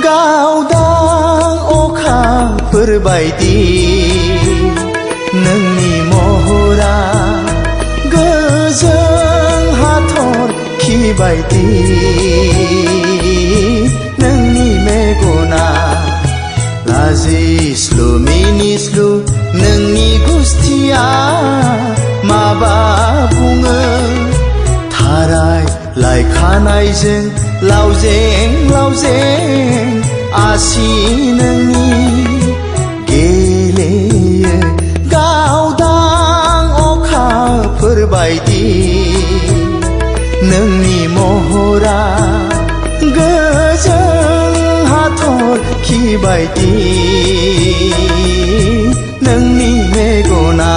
गावदां अखाफोरबायदि नोंनि महरा गोजों हाथरखि बायदि नोंनि मेगना लाजिस्लु मिनिस्लु नोंनि गुस्थिया माबा बुङो थाराय लाइ खानायजों लावजें लावजें आसि नोंनि गेलेयो गावदां अखाफोरबायदि नोंनि महरा गोजों हाथरखि बायदि नोंनि मेगना